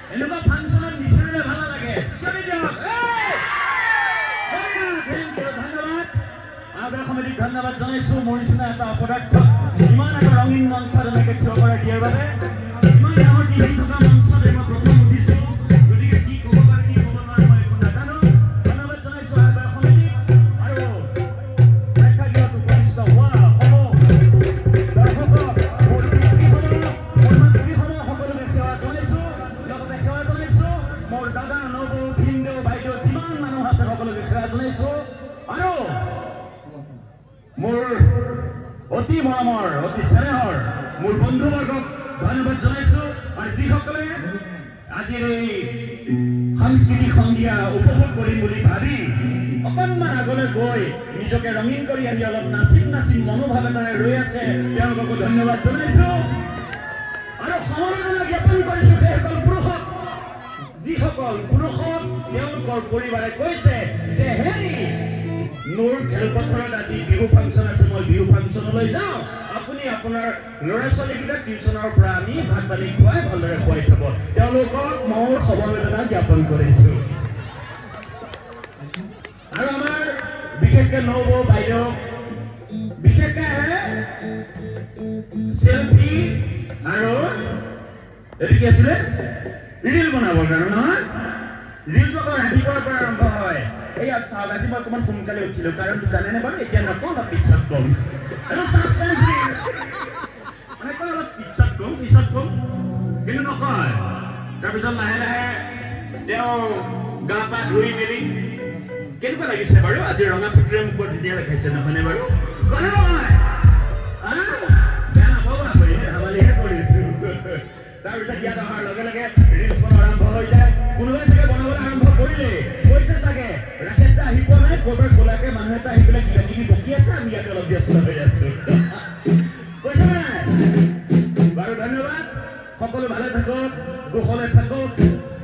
এনেকুৱা ফাংচনত নিচিনালে ভাল লাগে চলি দিয়ক ধন্যবাদ আহ্বায়ক সমিতিক ধন্যবাদ জনাইছো মোৰ নিচিনা এটা অপদাৰ্থ ইমান এটা ৰঙীন মঞ্চত এনেকে থিয় কৰাই দিয়াৰ বাবে ইমান ডাঙৰ টিভি থকা মঞ্চত মই প্ৰথম উঠিছো গতিকে কি ক'ব পাৰি কি ক'ব নোৱাৰো মই একো নাজানো ধন্যবাদ জনাইছো আহ্বায়ক সমিতিক আৰু প্ৰেক্ষাগৃহত উপস্থিত হোৱা মোৰ অতি মৰমৰ অতি স্নেহৰ মোৰ বন্ধুবৰ্গক ধন্যবাদ জনাইছো আৰু যিসকলে আজিৰ এই সাংস্কৃতিক সন্ধিয়া উপভোগ কৰিম বুলি ভাবি অকণমান আগলৈ গৈ নিজকে ৰঙীন কৰি আহি অলপ নাচিম নাচিম মনোভাৱ এটাৰে ৰৈ আছে তেওঁলোককো ধন্যবাদ জনাইছো আৰু সমবেদনা জ্ঞাপন কৰিছো সেইসকল পুৰুষক যিসকল পুৰুষক তেওঁলোকৰ পৰিবাৰে কৈছে যে হেৰি মোৰ খেলপথাৰত আজি বিহু ফাংচন আছে মই বিহু ফাংচনলৈ যাওঁ আপুনি আপোনাৰ ল'ৰা ছোৱালীকেইটাক টিউচনৰ পৰা আনি ভাত পানী খুৱাই ভালদৰে খুৱাই থব তেওঁলোকক মোৰ সমবেদনা জ্ঞাপন কৰিছো আৰু আমাৰ বিশেষকৈ নবৌ বাইদেউ বিশেষকৈ চেল্ফি আৰু এইটো কি আছিলে ৰিল বনাবৰ কাৰণে নহয় ৰিল বনাব ৰাতিপুৱাৰ পৰা আৰম্ভ হয় এই চাওক আজি মই অকণমান সোনকালে উঠিলো কাৰণটো জানেনে বাৰু এতিয়া নকওঁ অলপ পিছত কম পিছত কম কিন্তু নকয় তাৰপিছত লাহে লাহে তেওঁ গা পা ধুই মেলি কেনেকুৱা লাগিছে বাৰু আজি ৰঙা পুত্ৰে মুখত ধুনীয়া দেখাইছে নহয়নে বাৰু বেয়া নাপাব আপুনি ধেমালিহে কৰিছো তাৰপিছত ইয়াত অহাৰ লগে লগে ৰিলছ বনোৱা আৰম্ভ হৈ যায় কোনোবাই চাগে বনাবলৈ আৰম্ভ কৰিলে কৈছে চাগে ৰাকেশ দা আহি পোৱা নাই ক'ৰবাৰ ক'লাকে মানুহ এটা আহি পেলাই কিবা কিবি বকি আছে আমি ইয়াতে অলপ ব্যস্ত হৈ আছো কৈছে নাই বাৰু ধন্যবাদ সকলো ভালে থাকক কুশলে থাকক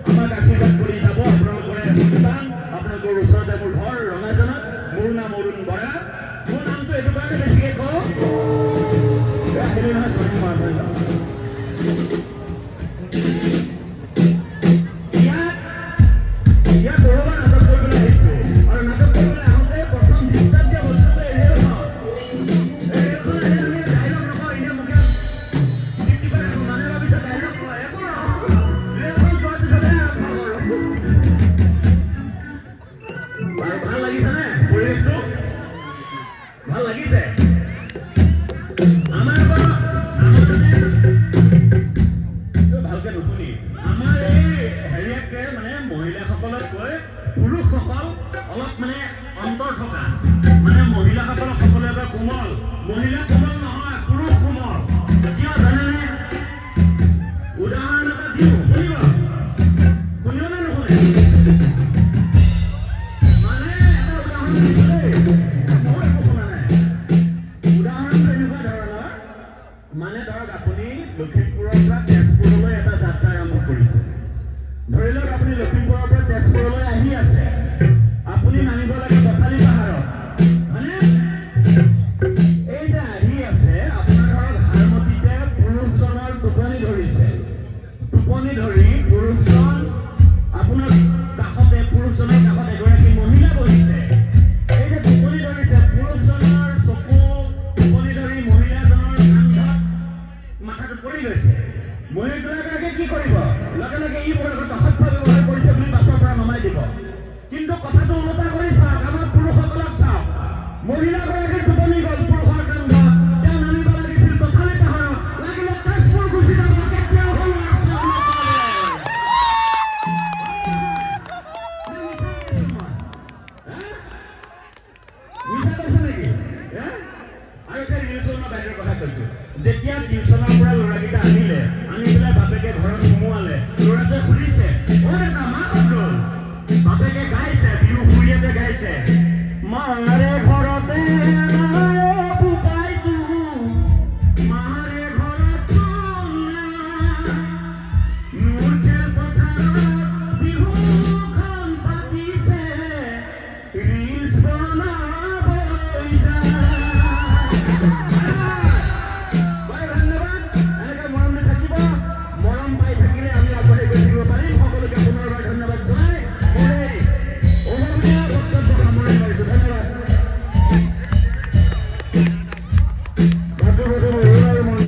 আমাক আশীৰ্বাদ কৰি যাব আপোনালোকৰে সন্তান আপোনালোকৰ ওচৰতে মোৰ ঘৰ ৰঙাজানত মোৰ নাম অৰুণ বৰা মোৰ নামটো এইটো কাৰণে বেছিকৈ কওঁ হেৰি নহয় মহিলাগৰাকীৰ টোপনি গ'ল